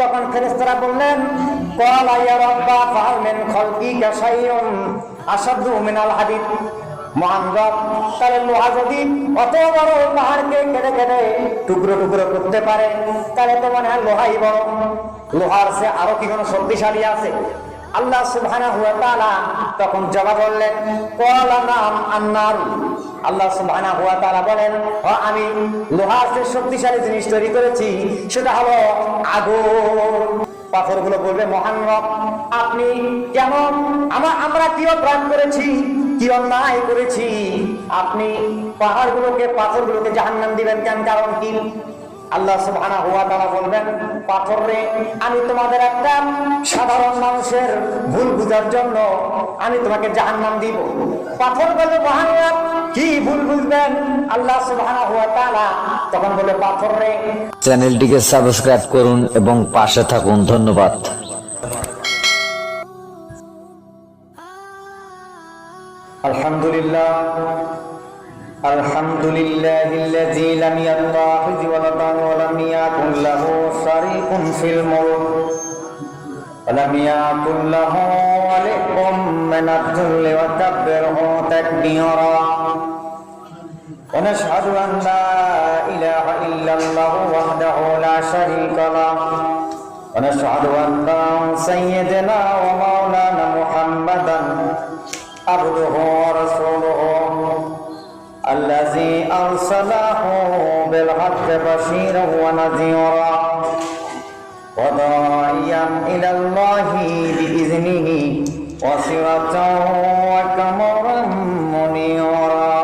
তখন ফেরেশতারা বললেন, ক্বালা ইয়া রাব্বা ফাহাল মিন খালকিকা শাইউন আশাদ্দু মিনাল হাদিদ। মহান রব, তাহলে লোহা যদি অত বড় পাহাড়কে কেটে কেটে টুকরো টুকরো করতে পারে, তাহলে তো মনে হয় লোহাই বড়। লোহার সে আরো কি কোনো শক্তিশালী আছে? আল্লাহ সুবহানাহু ওয়া তাআলা তখন জবাব বললেন, ক্বালা নাম আন-নার। আল্লাহ সুবহানাহু ওয়া তাআলা বলেন, আমি লোহার যে শক্তিশালী জিনিস তৈরি করেছি সেটা হলো আগুন। পাথরগুলো বলবে, মহান রব, আপনি কেমন আমরা কি অপরাধ করেছি, কি অন্যায় করেছি, আপনি পাথরগুলোকে জাহান্নাম দিবেন কেন? কারণ কি? আল্লাহ সুবহানাহু ওয়া তাআলা বলবেন, পাথর রে, আমি তোমাদের একটা সাধারণ মানুষের ভুল বুঝার জন্য আমি তোমাকে জাহান্নাম দিব। পাথর বলে, মহান রব, কি ভুল বুঝবেন? আল্লাহ সুবহানাহু ওয়া তাআলা তখন বলে, পাথর রে, চ্যানেলটিকে সাবস্ক্রাইব করুন এবং পাশে থাকুন। ধন্যবাদ। আলহামদুলিল্লাহ আলহামদুলিল্লাহিল্লাযী লাম ইয়াত্তাখিয ওয়ালাদান ওয়া লাম ইয়াকুন লাহু শারীকুন ফিল মুলক ওয়া লাম ইয়াকুন লাহু ওয়ালিয়্যুম মিনাদ যুল্লি ওয়া কাব্বিরহু তাকবীরা। ওয়া নাশহাদু আন লা ইলাহা ইল্লাল্লাহু ওয়াহদাহু লা শারীকা লাহু ওয়া নাশহাদু আন্না সাইয়্যিদানা ওয়া মাওলানা মুহাম্মাদান عبده ورسوله الذي أرسله بالحق بشيرا ونذيرا وداعيا إلى الله بإذنه وسراجا وقمرا منيرا.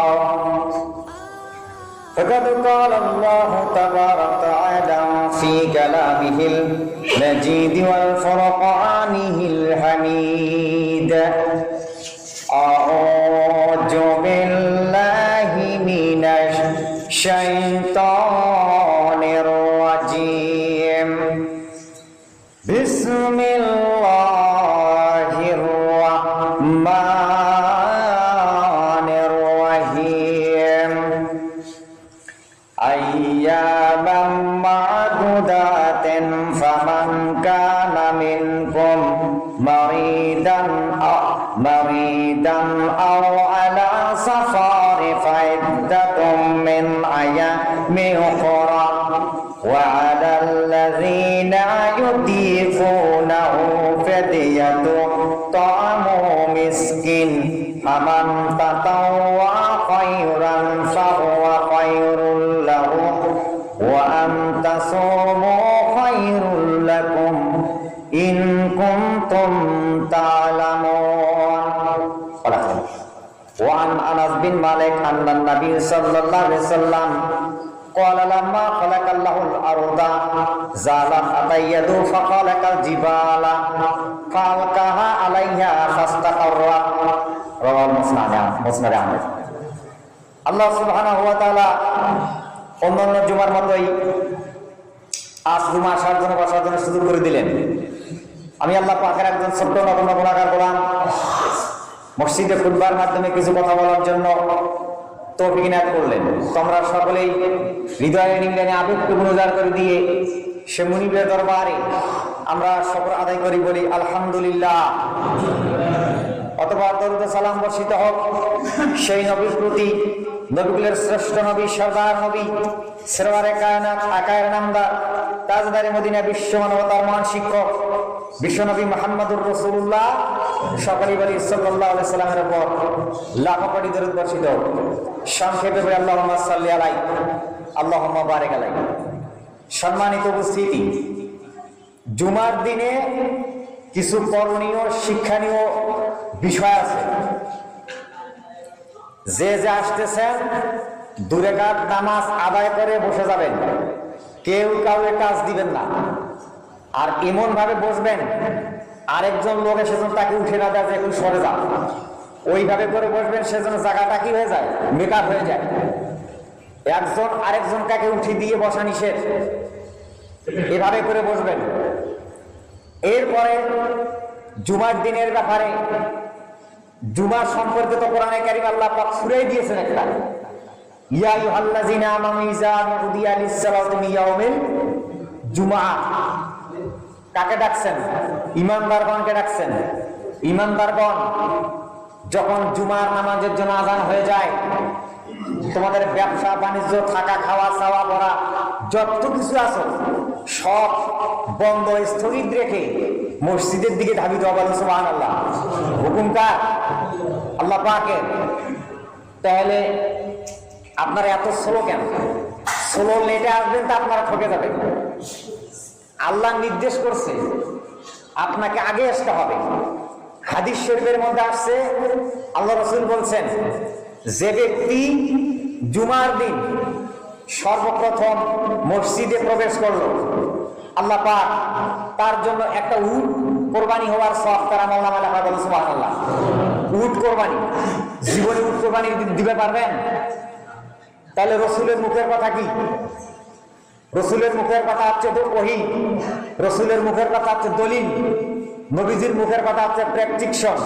فقد قال الله تبارك وتعالى في كلامه المجيد والفرقانه الحميد: أعوذ بالله من الشيطان الرجيم. بسم الله الرحمن الرحيم. أياما معدودات فمن كان منكم مريضا أو على سفر فعدة من أيام أخرى وعلى الذين يطيقونه فدية طعام مسكين فمن تطوع خيرا فهو خير له وأن تصوموا خير لكم إن كنتم تعلمون. وعن أنس بن مالك أن النبي صلى الله عليه وسلم قال لما خلق الله الأرض زالت أتيد فخلق الجبال فألقاها عليها فاستقرت. رواه مسند أحمد. আল্লাহ সুবহানাহু ওয়া তাআলা অন্যান্য জুমার মতোই আজ জুমা আসার জন্য বসার জন্য সুযোগ করে দিলেন। আমি আল্লাহ পাকের একজন ছোট্ট নগণ্য গুনাহগার গোলাম, মসজিদে খুতবার মাধ্যমে কিছু কথা বলার জন্য তৌফিক ইনায়াত করলেন। তোমরা সকলেই হৃদয়ে নিংড়ানে আবেগটুকু উজাড় করে দিয়ে সে মুনিবের দরবারে আমরা শুকর আদায় করি, বলি আলহামদুলিল্লাহ। অতঃপর দরুদ ও সালাম বর্ষিত হোক সেই নবীর প্রতি, নবীকুলের শ্রেষ্ঠ নবী, সরদার নবী, সরওয়ারে কায়নাত, আকায়ের নামদার, তাজদারে মদিনা, বিশ্ব মানবতার মহান শিক্ষক বিশ্বনবী মুহাম্মদুর রাসূলুল্লাহ সকলেই বলি সাল্লাল্লাহু আলাইহি সাল্লামের উপর লাখো কোটি দরুদ বর্ষিত হোক। সংক্ষেপে বলি আল্লাহুম্মা সাল্লি আলাইহি আল্লাহুম্মা বারিক আলাইহি। সম্মানিত উপস্থিতি, জুমার দিনে কিছু করণীয়, শিক্ষণীয় বিষয় আছে। যে আসতেছেন 2 রাকাত নামাজ আদায় করে বসে যাবেন, কেউ কাউকে কাজ দিবেন না। আর এমন ভাবে বসবেন আরেকজন লোক এসে যেন তাকে উঠে না দেয় যে একটু সরে যান, ওইভাবে করে বসবেন সেজন্য জায়গাটা কি হয়ে যায়, বেকার হয়ে যায়। একজন আরেকজন কাকে উঠে দিয়ে বসা নিষেধ, এভাবে করে বসবেন। এরপরে জুমার দিনের ব্যাপারে, জুমার সম্পর্কে তো কোরআনে কারীম আল্লাহ পাক সূরায় দিয়েছেন একটা, ইয়া আইয়ুহাল্লাযীনা আমানু ইযা নুদিয়া লিস-সালাতি মিন ইয়াউমিল জুমআহ। কাকে ডাকছেন? ইমানদারগণকে ডাকছেন। ইমানদারগণ, যখন জুমার নামাজের জন্য আজান হয়ে যায়, তোমাদের ব্যবসা বাণিজ্য, থাকা খাওয়া চাওয়া পড়া যত কিছু আছে সব বন্ধ স্থগিত রেখে মসজিদের দিকে ধাবিত হবে। সুবহানাল্লাহ। হুকুম কার? আল্লাহ পাকের। তাহলে আপনারা এত স্লো কেন? স্লো লেটে আসবেন তো আপনারা ঠকে যাবেন। আল্লাহ নির্দেশ করছে আপনাকে আগে আসতে হবে। হাদিস শরীফের মধ্যে আসছে, আল্লাহ রাসূল বলছেন, যে ব্যক্তি জুমার দিন সর্বপ্রথম মসজিদে প্রবেশ করলো, আল্লাহ পাক তার জন্য একটা উট কোরবানি হওয়ার সওয়াব তার আমলনামায় লেখা হলো। সুবহানাল্লাহ। উট কোরবানি, জীবনে উট কোরবানি দিতে পারবেন? তাহলে রসুলের মুখের কথা কি? রসুলের মুখের কথা হচ্ছে তো ওহী, রসুলের মুখের কথা হচ্ছে দলিল, নবীজির মুখের কথা হচ্ছে প্রেসক্রিপশন।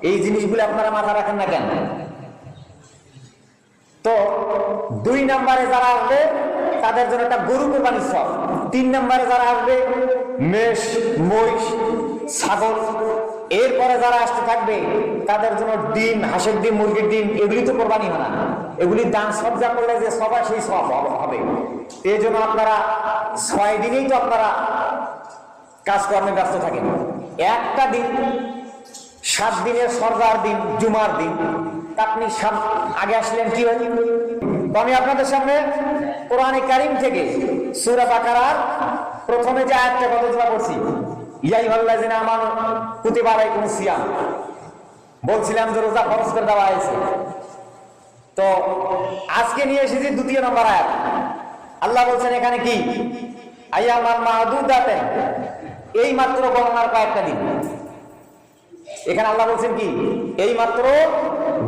এই জিনিসগুলো আপনারা মাথা রাখেন না কেন? তো 2 নম্বরে যারা আসবে তাদের জন্য একটা গরু কোরবানির সওয়াব। 3 নম্বরে যারা আসবে মেষ, মহিষ, ছাগল। এরপরে যারা আসতে থাকবে তাদের জন্য ডিম, হাঁসের ডিম, মুরগির ডিম, এগুলি তো কোরবানি হয় না, এগুলি দান সজ্জা করলে যে সবাই সেই সব হবে। এই জন্য আপনারা 6 দিনেই তো আপনারা কাজকর্মে ব্যস্ত থাকেন। একটা দিন 7 দিনের সরদার দিন, জুমার দিন, আপনি আগে আসলেন কি হয়? তো আমি আপনাদের সামনে কোরআনে কারীম থেকে সূরা বাকারার প্রথমে যে আয়াতটা কথা বলছি, ইয়া আইয়ুহাল্লাযিনা আমানু কুতিবা আলাইকুমুস সিয়াম, বলছিলাম যে রোজা ফরজ করে দেওয়া হয়েছে। তো আজকে নিয়ে এসেছি 2 নম্বর আয়াত। আল্লাহ বলছেন এখানে কি? আইয়ামান মাদুদাতান, এই মাত্র গণনার কয়েকটা দিন। এখানে আল্লাহ বলছেন কি? এই মাত্র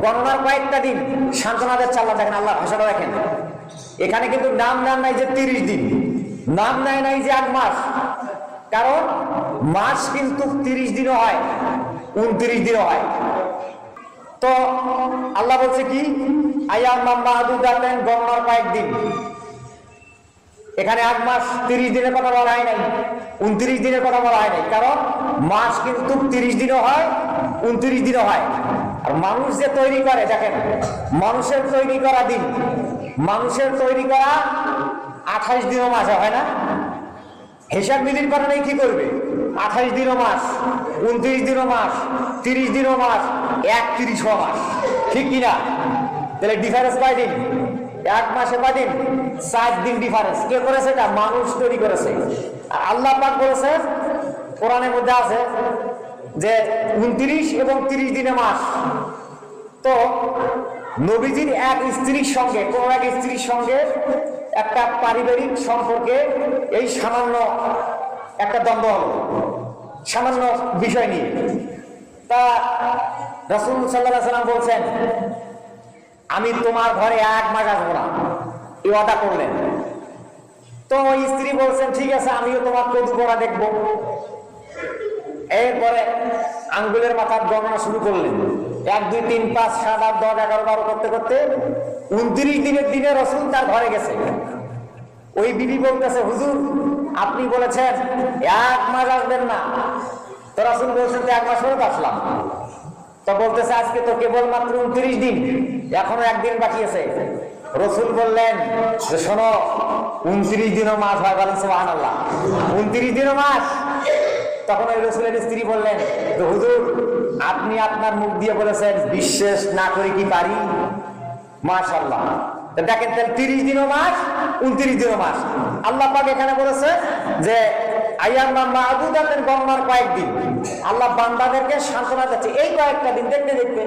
গণনার কয়েকটা দিন। সান্ত্বনা দিচ্ছে আল্লাহ। দেখেন আল্লাহ ভাষাটা দেখেন, এখানে কিন্তু নাম নাই যে 30 দিন, নাম নাই যে 8 মাস। কারণ মাস কিন্তু 30 দিনও হয়, 29 দিনও হয়। তো আল্লাহ বলছে কি? আইয়ামান মাদুদাতান, গণনার কয়েকদিন। এখানে 8 মাস 30 দিনের কথা বলা হয় নাই, 29 দিনের কথা বলা হয় নাই। কারণ মাস কিন্তু 30 দিনও হয়, 29 দিনও হয়। আর মানুষ যে তৈরি করে, দেখেন মানুষের তৈরি করা দিন, মানুষের তৈরি করা 28 দিনও মাস হয় না? হিসাব মিলির কারণে কি করবে? 28 দিনও মাস, 29 দিনও মাস, 30 দিনও মাস, 31 মাস, ঠিক কিনা? তাহলে ডিফারেন্স কয় দিন? 1 মাসে কয় দিন? 7 দিন ডিফারেন্স। কে করেছে এটা? মানুষ তৈরি করেছে। আর আল্লাহ পাক বলেছে, কোরআনের মধ্যে আছে যে 29 এবং 30 দিনে মাস। তো নবীজির এক স্ত্রীর সঙ্গে, কোন এক স্ত্রীর সঙ্গে একটা পারিবারিক সম্পর্কে এই সামান্য একটা দ্বন্দ্ব হলো, সামান্য বিষয় নিয়ে। তা রাসূল সাল্লাল্লাহু আলাইহি ওয়াসাল্লাম বলছেন, আমি তোমার ঘরে 1 মাস আসবো না, এই ওয়াদা করলেন। তো ওই স্ত্রী বলছেন, ঠিক আছে, আমিও তোমার কদু করা দেখবো। এরপরে আঙ্গুলের মাথার গণনা শুরু করলেন, 1 2 3 5 7 8 10 11 12 করতে করতে 29 দিনের দিনে রাসূল তার ঘরে গেছে। ওই বিবি বলতেছে, হুজুর আপনি বলেছেন 1 মাস আসবেন না, তো রাসূল বলছেন 1 মাস পরে আসলাম। তো বলতেছে, আজকে তো কেবলমাত্র 29 দিন, এখনো 1 দিন বাকি আছে। রাসূল বললেন যে শোনো, 29 দিনও মাস হয়, বলেন সুবহানাল্লাহ। 29 দিনও মাস। তখন ওই রাসূলের স্ত্রী বললেন, তো হুজুর আপনি আপনার মুখ দিয়ে বলেছেন, বিশ্বাস না করে কি পারি? মাশাআল্লাহ। তো দেখেন, 30 দিনও মাস, 29 দিনও মাস। আল্লাহ পাক এখানে বলেছে যে আইয়ামান মাদুদাতান, গণনার কয়েকদিন। আল্লাহ বান্দাদেরকে সান্ত্বনা দিচ্ছে, এই কয়েকটা দিন দেখতে দেখতে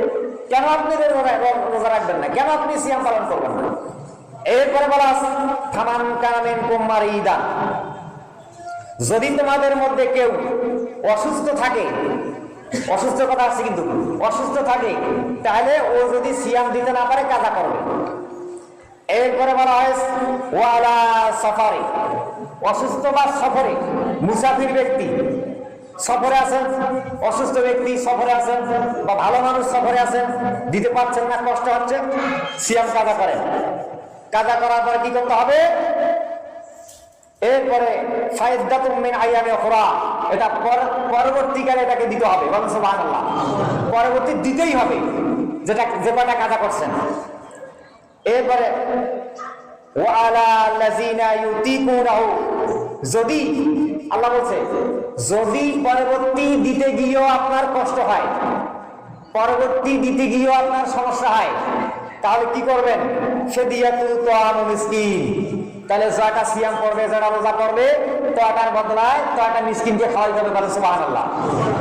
কেন আপনি রোজা রাখবেন না, কেন আপনি সিয়াম পালন করবেন না? এরপরে বলা আছে, ফামান কানা মিনকুম মারিদান, যদি তোমাদের মধ্যে কেউ অসুস্থ থাকে, অসুস্থ কথা আছে কিন্তু, অসুস্থ থাকে, তাহলে ও যদি সিয়াম দিতে না পারে কাজা করবে। এরপরে বলা হয় ওয়ালা সফরে, অসুস্থ বা সফরে, মুসাফির ব্যক্তি সফরে আছেন, অসুস্থ ব্যক্তি সফরে আছেন, বা ভালো মানুষ সফরে আছেন, দিতে পারছেন না, কষ্ট হচ্ছে, সিয়াম কাজা করেন। কাজা করার পরে কি করতে হবে? এরপরে ফাইদ্দাতুম মিন আইয়ামি উখরা, এটা পরবর্তীকালে এটাকে দিতে হবে, বলেন সুবহানাল্লাহ। পরবর্তী দিতেই হবে যেটা যে কটা কাজা করছেন। এরপরে ওয়ালা লাযিনা ইউতিকুনাহু, যদি আল্লাহ বলছে যদি পরবর্তী দিতে গিয়েও আপনার কষ্ট হয়, পরবর্তী দিতে গিয়েও আপনার সমস্যা হয়, তাহলে কি করবেন? ফিদিয়াতু তাআমু মিসকিন, তাহলে যারা সিয়াম করবে, যারা রোজা করবে, তার বদলায় তাটা মিসকিনকে খাওয়াই যাবে, বলেন সুবহানাল্লাহ।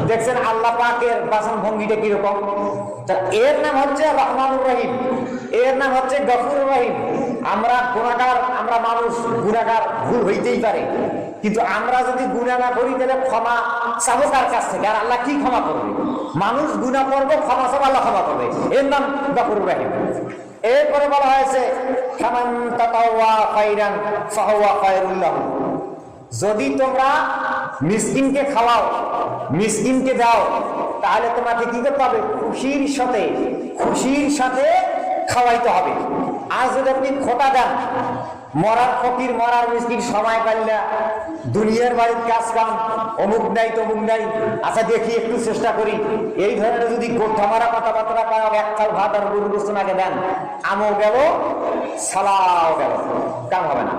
দেখছেন আল্লাহ পাকের বাসন ভঙ্গিটা কিরকম? এর নাম হচ্ছে রহমানুর রহিম, এর নাম হচ্ছে গফুরুর রহিম। আমরা গুনাহগার, আমরা মানুষ গুনাহগার, ভুল হইতেই পারে, কিন্তু আমরা যদি গুনাহ না করি তাহলে ক্ষমা চাবো কার কাছ থেকে? আর আল্লাহ কি ক্ষমা করবে? মানুষ গুনাহ করবে, ক্ষমা চাবো, আল্লাহ ক্ষমা করবে, এর নাম গফুরুর রহিম। এরপরে বলা হয়েছে ফামান তাতাওয়া খায়রান ফাহুয়া খায়রুল লাহু, যদি তোমরা মিসকিনকে খাওয়াও, মিসকিনকে দাও, তাহলে তোমাকে কি করতে হবে? খুশির সাথে, খুশির সাথে খাওয়াইতে হবে। আর যদি আপনি খোটা দেন, মরার ফকির, মরার মিসকিন, সময় পাইলা দুনিয়ার বাড়ির কাজ কাম, অমুক নাই তমুক নাই, আচ্ছা দেখি একটু চেষ্টা করি, এই ধরনের যদি গোঠা মারা কথাবার্তা পায়, এক চাল ভাত আর গরু গোশত আগে দেন, আমও গেল, সালাও গেল, কাম হবে না।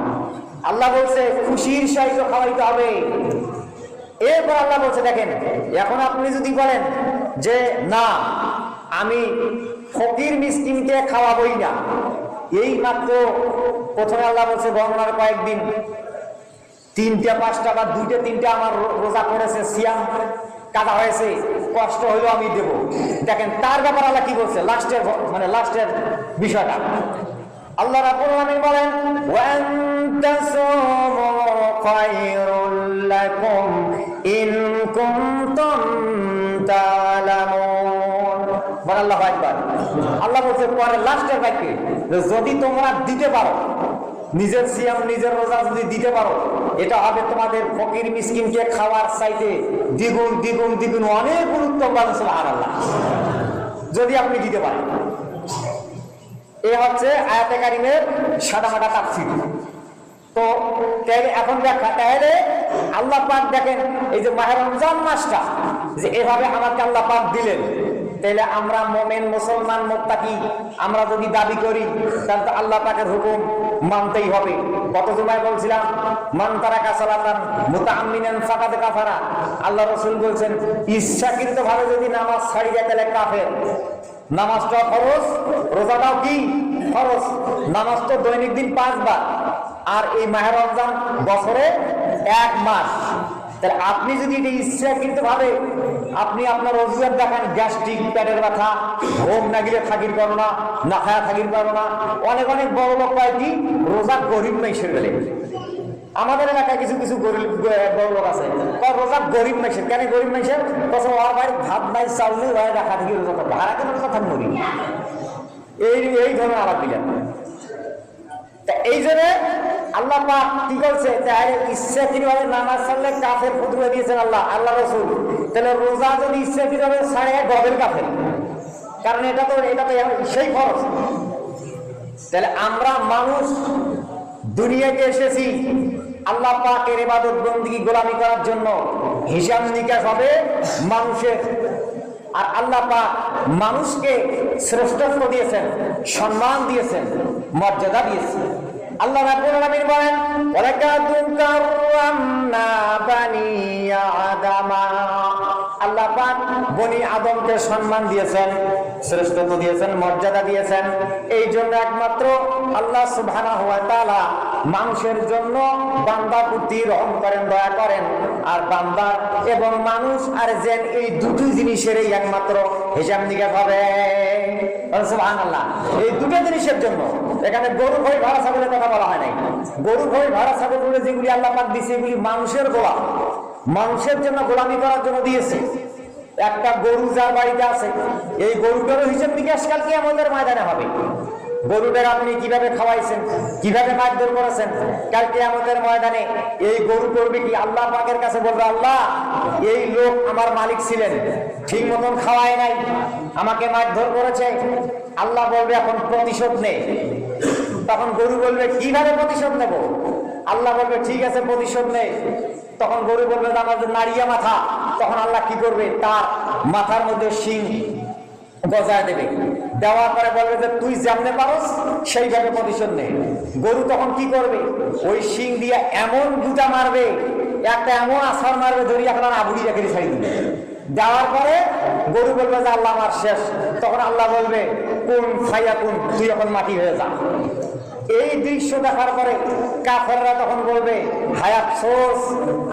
আল্লাহ বলছে খুশির সাহিত্য খাওয়াইতে হবে। এরপর আল্লাহ বলছে দেখেন, এখন আপনি যদি বলেন যে না আমি ফকির মিসকিনকে খাওয়াবই না, এই মাত্র প্রথমে আল্লাহ বলছে গণনার কয়েকদিন, 3টা 5টা বা 2টা 3টা আমার রোজা করেছে, সিয়াম কাটা হয়েছে, কষ্ট হইলো আমি দেব। দেখেন তার ব্যাপার আল্লাহ কি বলছে, লাস্টের বিষয়টা আল্লাহ রাব্বুল আলামিন বলেন ওয়ান তাসুমু খায়রুল লাকুম ইন কুনতুম তা'লামুন। আল্লাহু আকবার। আল্লাহ বলছে পরে লাস্টের বাক্যে, যদি তোমরা দিতে পারো, নিজের সিয়াম নিজের রোজা যদি দিতে পারো, এটা হবে তোমাদের ফকির মিসকিনকে খাওয়ার চাইতে দ্বিগুণ দ্বিগুণ দ্বিগুণ অনেক উত্তম। সুবহানাল্লাহ, যদি আপনি দিতে পারেন। এ হচ্ছে আয়াতে কারিমের সাদামাটা তাফসীর। তো এখন ব্যাখ্যা, তাহলে আল্লাহ পাক দেখেন এই যে মাহে রমজান মাসটা যে এভাবে আমাকে আল্লাহ পাক দিলেন, তাহলে আমরা মুমিন মুসলমান মুত্তাকি আমরা যদি দাবি করি, তাহলে তো আল্লাহ পাকের হুকুম মানতেই হবে। গত জুমায় বলছিলাম মান তারাকা সালাতান মুতাআম্মিনান ফাকাদ কাফারা, আল্লাহ রাসূল বলছেন ইচ্ছাকৃতভাবে যদি নামাজ ছাড়ি যায় তাহলে কাফের। নামাজটা ফরজ, রোজাটাও কি ফরজ। নামাজ তো দৈনিক দিন 5 বার, আর এই মাহে রমজান বছরে 1 মাস। তাহলে আপনি যদি এটা ইচ্ছাকৃতভাবে আপনি আপনার অজুহাত দেখান, গ্যাস্ট্রিক, পেটের ব্যথা, ঘুম না গেলে থাকির পারো না, না খায়া থাকির পারো না, অনেক অনেক বড় লোক পায় কি রোজা গরিব মাইসের গেলে। আমাদের এলাকায় কিছু কিছু গরিব বড় লোক আছে, রোজা গরিব মাইসের। কেন গরিব মাইসের? ওর বাড়ির ভাত নাই, চাউল নেই, দেখা থেকে রোজা করবো, ভাড়া কেন কথা মরি, এই ধরনের আলাপ দিলেন। এই জন্য আল্লাহ পাক কি করছে, ইচ্ছাকৃতভাবে নামাজ ছাড়লে কাফের ফতোয়া দিয়েছেন আল্লাহ রাসূল। তাহলে রোজা যদি ইচ্ছাকৃতভাবে ছাড়ে গবের কাফের, কারণ এটা তো সেই ফরজ। তাহলে আমরা মানুষ দুনিয়াতে এসেছি আল্লাহ পাকের ইবাদত বন্দেগী গোলামি করার জন্য। হিসাব নিকাশ হবে মানুষের, আর আল্লাহ পাক মানুষকে শ্রেষ্ঠত্ব দিয়েছেন, সম্মান দিয়েছেন, মর্যাদা দিয়েছেন। আল্লাহ রাব্বুল আলামিন বলেন ওয়ালাকাদ কাররামনা বানি আদামা, আল্লাহ পাক বনি আদমকে সম্মান দিয়েছেন, শ্রেষ্ঠত্ব দিয়েছেন, মর্যাদা দিয়েছেন। এই জন্য একমাত্র আল্লাহ সুবহানাহু ওয়া তাআলা মানুষের জন্য বান্দার প্রতি রহম করেন, দয়া করেন। আর বান্দা এবং মানুষ আর যেন এই দুটো জিনিসেরই একমাত্র হিসাব নিকাশ হবে। সুবহানাল্লাহ, এই দুটো জিনিসের জন্য। এখানে গরু ভয় ভাড়া ছাগলের কথা বলা হয় নাই। গরু ভয় ভাড়া ছাগলগুলো যেগুলি আল্লাহ পাক দিয়েছে এগুলি মানুষের গোলাম, মানুষের জন্য গোলামি করার জন্য দিয়েছে। একটা গরু যার বাড়িতে আছে, এই গরুটারও হিসাব নিকাশ কালকে আমাদের ময়দানে হবে। গরুটার আপনি কিভাবে খাওয়াইছেন, কিভাবে মারধর করেছেন, কালকে আমাদের ময়দানে এই গরু করবে কি আল্লাহ পাকের কাছে বলবে, আল্লাহ এই লোক আমার মালিক ছিলেন, ঠিক মতন খাওয়ায় নাই, আমাকে মারধর করেছে। আল্লাহ বলবে এখন প্রতিশোধ নে। তখন গরু বলবে কিভাবে প্রতিশোধ নেব? আল্লাহ বলবে ঠিক আছে প্রতিশোধ নে। তখন গরু বলবে যে আমার যে নাড়িয়া মাথা, তখন আল্লাহ কি করবে, তার মাথার মধ্যে শিং গজায় দেবে, দেওয়ার পরে বলবে যে তুই যেমনে পারস সেইভাবে প্রতিশোধ নে। গরু তখন কি করবে, ওই শিং দিয়ে এমন গুটা মারবে, একটা এমন আছাড় মারবে, ধরি এখন আবুড়ি রেখে ছাড়ি দিবে। দেওয়ার পরে গরু বলবে যে আল্লাহ আমার শেষ। তখন আল্লাহ বলবে কোন ফাইয়া কোন, তুই এখন মাটি হয়ে যা। এই দৃশ্য দেখার পরে কাফেররা তখন বলবে হায় আফসোস,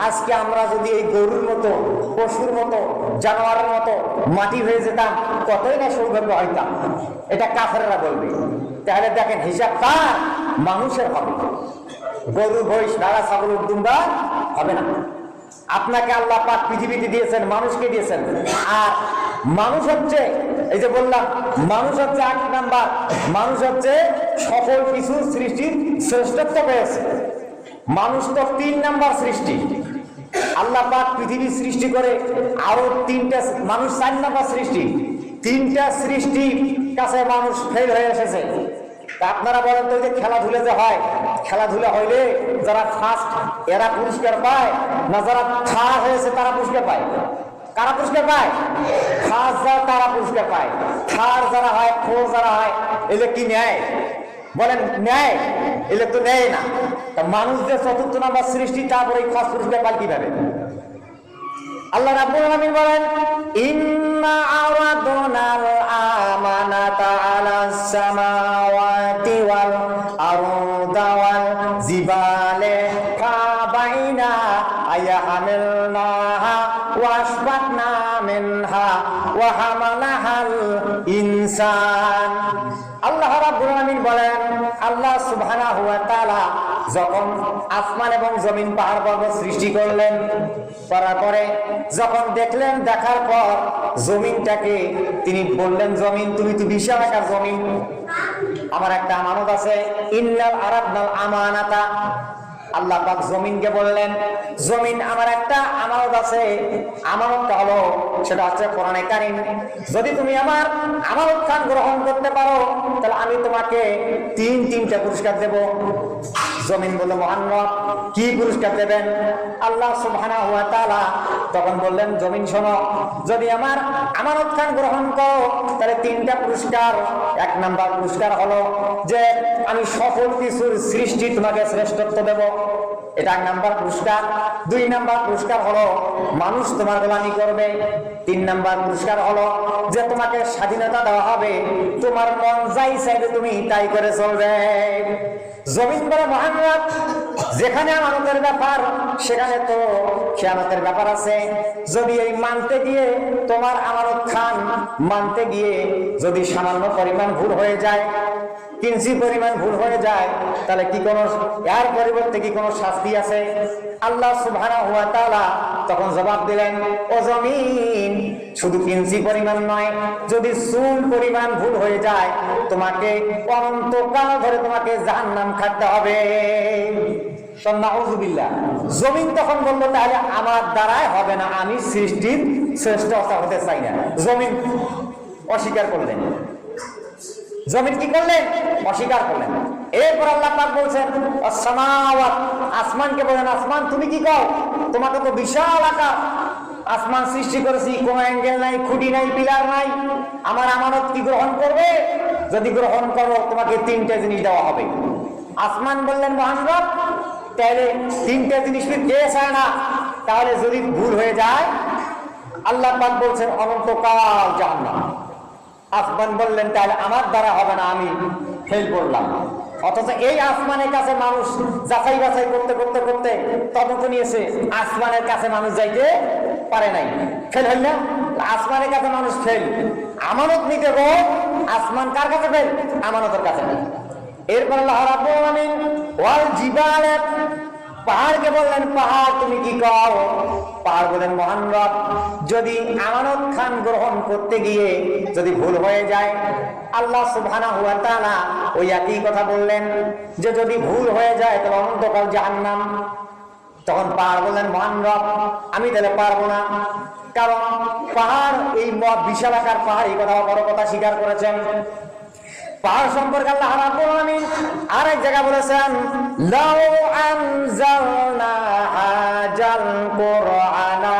আজকে আমরা যদি এই গরুর মতো, পশুর মতো, জানোয়ারের মতো মাটি হয়ে যেতাম, কতই না সৌভাগ্য হইতাম। এটা কাফেররা বলবে। তাহলে দেখেন হিসাব কার, মানুষের হবে। গরু, মহিষ, ভেড়া, ছাগল, দুম্বা হবে না। আপনাকে আল্লাহ পাক পৃথিবীতে দিয়েছেন, মানুষকে দিয়েছেন। আর মানুষ হচ্ছে, এই যে বললাম, মানুষ হচ্ছে 8 নাম্বার, মানুষ হচ্ছে সকল কিছু সৃষ্টির শ্রেষ্ঠত্ব পেয়েছে। মানুষ তো 3 নাম্বার সৃষ্টি। আল্লাহ পাক পৃথিবী সৃষ্টি করে আরো 3টা, মানুষ 4 নাম্বার সৃষ্টি। 3টা সৃষ্টি কাছে মানুষ ফেল হয়ে এসেছে। তা আপনারা বলেন তো, যে খেলাধুলা যে হয়, খেলাধুলা হইলে যারা ফার্স্ট এরা পুরস্কার পায়, না যারা থার্ড হয়েছে তারা পুরস্কার পায়? কারা পুরস্কার পায়? ফার্স্ট যারা তারা পুরস্কার পায়। থার্ড যারা হয়, ফোর যারা হয়, এলে কি নেয়? বলেন নেয়? এলে তো নেয় না। তা মানুষ যে 4র্থ নাম্বার সৃষ্টি, তারপরে ফার্স্ট পুরস্কার পায় কিভাবে? আল্লাহ রাব্বুল আলামিন বলেন ইন্না আরাদনাল আমানাতা আলাস সামাওয়াতি ওয়াল আরদা ওয়াল জিবালে ফাবাইনা আয়াহামিলনাহা ওয়াশফাকনা মিনহা ওয়া হামালাহাল ইনসান। আল্লাহ রাব্বুল আলামিন বলেন, আল্লাহ সুবহানাহু ওয়া তাআলা যখন আসমান এবং জমিন, পাহাড় পর্বত সৃষ্টি করলেন, করার পরে যখন দেখলেন, দেখার পর জমিনটাকে তিনি বললেন, জমিন তুমি তো বিশাল একটা জমিন, আমার একটা আমানত আছে। ইন্নাল আরাদনাল আমানাতা, আল্লাহ পাক জমিনকে বললেন, জমিন আমার একটা আমানত আছে। আমানতটা হলো, সেটা হচ্ছে কোরআনে কারীম। যদি তুমি আমার আমানত খান গ্রহণ করতে পারো, তাহলে আমি তোমাকে 3টা পুরস্কার দেব। জমিন বলল, মহান্নব কি পুরস্কার দেবেন? আল্লাহ সুবহানাহু ওয়া তাআলা তখন বললেন, জমিন শোনো, যদি আমার আমানত খান গ্রহণ করো, তাহলে 3টা পুরস্কার। 1 নাম্বার পুরস্কার হলো যে আমি সকল কিছুর সৃষ্টি তোমাকে শ্রেষ্ঠত্ব দেব, এটা 1 নাম্বার পুরস্কার। 2 নাম্বার পুরস্কার হলো মানুষ তোমার গোলামি করবে। 3 নাম্বার পুরস্কার হলো যে তোমাকে স্বাধীনতা দেওয়া হবে, তোমার মন যাই চাইবে তুমি তাই করে চলবে। জমিন বলে, মহান্নব যেখানে আমানতের ব্যাপার, সেখানে তো খেয়ানতের ব্যাপার আছে। যদি এই মানতে গিয়ে, তোমার আমানত খান মানতে গিয়ে যদি সামান্য পরিমাণ ভুল হয়ে যায়, কিঞ্চি পরিমাণ ভুল হয়ে যায়, তাহলে কি কোনো এর পরিবর্তে কি কোনো শাস্তি আছে? আল্লাহ সুবহানাহু ওয়া তাআলা তখন জবাব দিলেন, ও জমিন, শুধু কিঞ্চি পরিমাণ নয়, যদি চুল পরিমাণ ভুল হয়ে যায়, তোমাকে অনন্তকাল ধরে তোমাকে জাহান্নাম খাটতে হবে। নাউযুবিল্লাহ। জমিন তখন বলল, তাহলে আমার দ্বারাই হবে না, আমি সৃষ্টির শ্রেষ্ঠ হতে চাই না। জমিন অস্বীকার করলেন। জমিন কি করলেন? অস্বীকার করলেন। এরপর আল্লাহ পাক বলছেন, আসমাওয়াত, আসমানকে বলেন, আসমান তুমি কি কও? তোমাকে তো বিশাল আকার আসমান সৃষ্টি করেছি, কোনো অ্যাঙ্গেল নাই, খুঁটি নাই, পিলার নাই, আমার আমানত কি গ্রহণ করবে? যদি গ্রহণ করো, তোমাকে 3টে জিনিস দেওয়া হবে। আসমান বললেন, মহান্নব তাহলে 3টে জিনিস কে চায় না? তাহলে যদি ভুল হয়ে যায়, আল্লাহ পাক বলছেন অনন্তকাল জাহান্নাম। আসমান বললেন, তাহলে আমার দ্বারা হবে না, আমি ফেল করলাম। অথচ এই আসমানের কাছে মানুষ যাচাই বাছাই করতে করতে করতে তদন্ত নিয়েছে, আসমানের কাছে মানুষ যাইতে পারে নাই, ফেল হইল না? আসমানের কাছে মানুষ ফেল। আমানত নিতে গো, আসমান কার কাছে ফেল? আমানতের কাছে। এরপর আল্লাহ রাব্বুল আলামিন ওয়াল জিবালে, পাহাড়কে বললেন, পাহাড় তুমি কি কও? পাহাড় বলেন, মহান্নব যদি আমানত খান গ্রহণ করতে গিয়ে যদি ভুল হয়ে যায়, আল্লাহ সুবহানাহু ওয়া তাআলা ওই একই কথা বললেন যে যদি ভুল হয়ে যায় তবে অনন্তকাল জাহান্নাম। তখন পাহাড় বললেন, মহান্নব আমি তাহলে পারবো না, কারণ পাহাড় এই বিশাল আকার পাহাড় এই কথা বড় কথা স্বীকার করেছেন। পাহাড় সম্পর্কে আল্লাহ রাব্বুল আলামিন আরেক জায়গা বলেছেন, লাউ আনজালনা হাজাল কুরআনা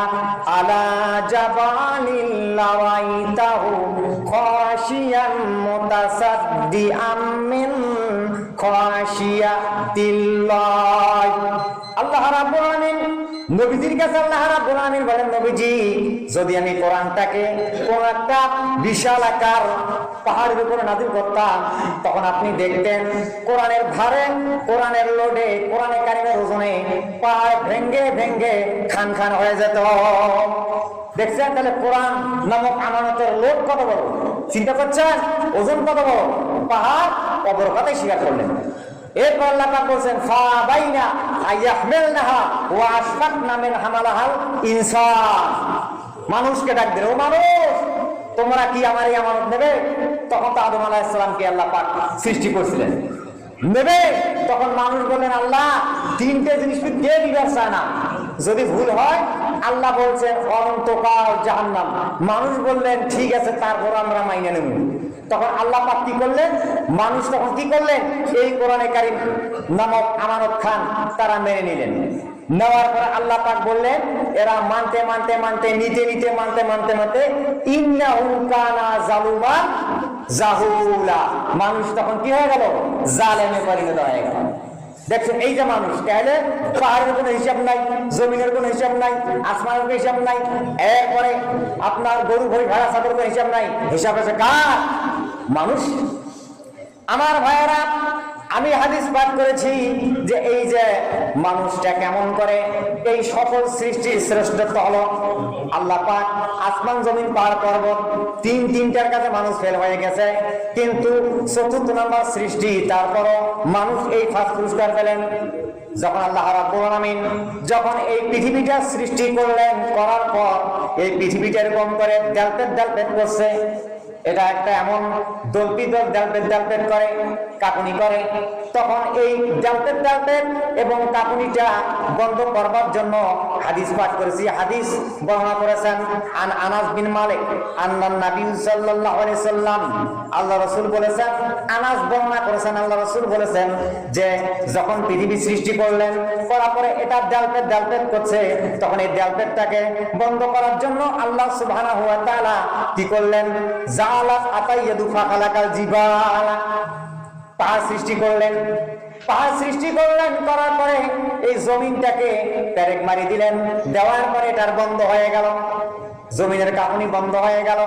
আলা জাবালিন লারাইতাহু খাশিয়ান মুতাসাদ্দিআম মিন খাশিয়াতিল্লাহ। আল্লাহ রাব্বুল আলামিন নবীজির কাছে আল্লাহ রাব্বুল আলামিন বলেন, নবীজি যদি আমি কোরআনটাকে কোন একটা বিশাল আকার পাহাড়ের উপরে নাযিল করতাম, তখন আপনি দেখতেন কোরআনের ভারে, কোরআনের লোডে, কোরআনে কারিমের ওজনে পাহাড় ভেঙ্গে ভেঙ্গে খান খান হয়ে যেত। দেখছেন তাহলে কোরআন নামক আমানতের লোড কত বড়, চিন্তা করছেন ওজন কত বড়। পাহাড় কবর কথাই স্বীকার করলেন। এরপর আল্লাহ পাক বলেন, ফাবাইনা আইয়াহমিলনাহা ওয়া আশফাকনা মিন হামালাহাল ইনসান। মানুষকে ডাক দিল, ও মানুষ তোমরা কি আমার এই আমানত নেবে? তখন তো আদম আলাইহিস সালামকে আল্লাহ পাক সৃষ্টি করেছিলেন, নেবে? তখন মানুষ বললেন, আল্লাহ তিনটে জিনিস কে দিবার চায় না, যদি ভুল হয় আল্লাহ বলছেন অনন্তকাল জাহান্নাম। মানুষ বললেন ঠিক আছে, তারপর আমরা মাইনে নেব। তখন আল্লাহ পাক কি করলেন, মানুষ তখন কি করলেন, এই কোরআনে কারীম নামক আমানত খান তারা মেনে নিলেন। নেওয়ার পরে আল্লাহ পাক বললেন, এরা মানতে মানতে মানতে নিতে নিতে মানতে মানতে মানতে ইন্নাহু কানা জালুমান জাহুলা। মানুষ তখন কি হয়ে গেল, জালেমে পরিণত হয়ে গেল। দেখছেন এই যে মানুষ, তাহলে পাহাড়ের কোনো হিসাব নাই, জমিনের কোনো হিসাব নাই, আসমানের কোনো হিসাব নাই, এরপরে আপনার গরু ভরি ভাড়া ছাগলের কোনো হিসাব নাই। হিসাব আছে কার? মানুষ। আমার ভাইয়েরা, আমি হাদিস পাঠ করেছি যে এই যে মানুষটা কেমন করে, এই সকল সৃষ্টির শ্রেষ্ঠত্ব হলো আল্লাহ পাক। আসমান জমিন পাহাড় পর্বত তিনটার কাছে মানুষ ফেল হয়ে গেছে, কিন্তু চতুর্থ নম্বর সৃষ্টি, তারপরও মানুষ এই ফার্স্ট পুরস্কার পেলেন। যখন আল্লাহ রাব্বুল আলামিন যখন এই পৃথিবীটা সৃষ্টি করলেন, করার পর এই পৃথিবীটা এরকম করে দেলপেট করছে। এটা একটা এমন দল্পিত দেলপেট করে, কাঁপুনি করে। তখন এই দেলপেট এবং কাঁপুনিটা বন্ধ করবার জন্য হাদিস পাঠ করেছি। হাদিস বর্ণনা করেছেন আনাস বিন মালিক আন্নান নবী সাল্লাল্লাহু আলাইহি সাল্লাম, আল্লাহ রাসূল বলেছেন, আনাস বর্ণনা করেছেন আল্লাহ রাসূল বলেছেন যে যখন পৃথিবী সৃষ্টি করলেন, করার পরে এটা দেলপেট করছে, তখন এই দেলপেটটাকে বন্ধ করার জন্য আল্লাহ সুবহানাহু ওয়া তাআলা কি করলেন, জালাত আতাইয়াদু ফাখালাকাল জিবাল, পাহাড় সৃষ্টি করলেন। পাহাড় সৃষ্টি করলেন, করার পরে এই জমিনটাকে পেরেক মারি দিলেন, দেওয়ার পরে এটার বন্ধ হয়ে গেল, জমিনের কাঁপুনি বন্ধ হয়ে গেল।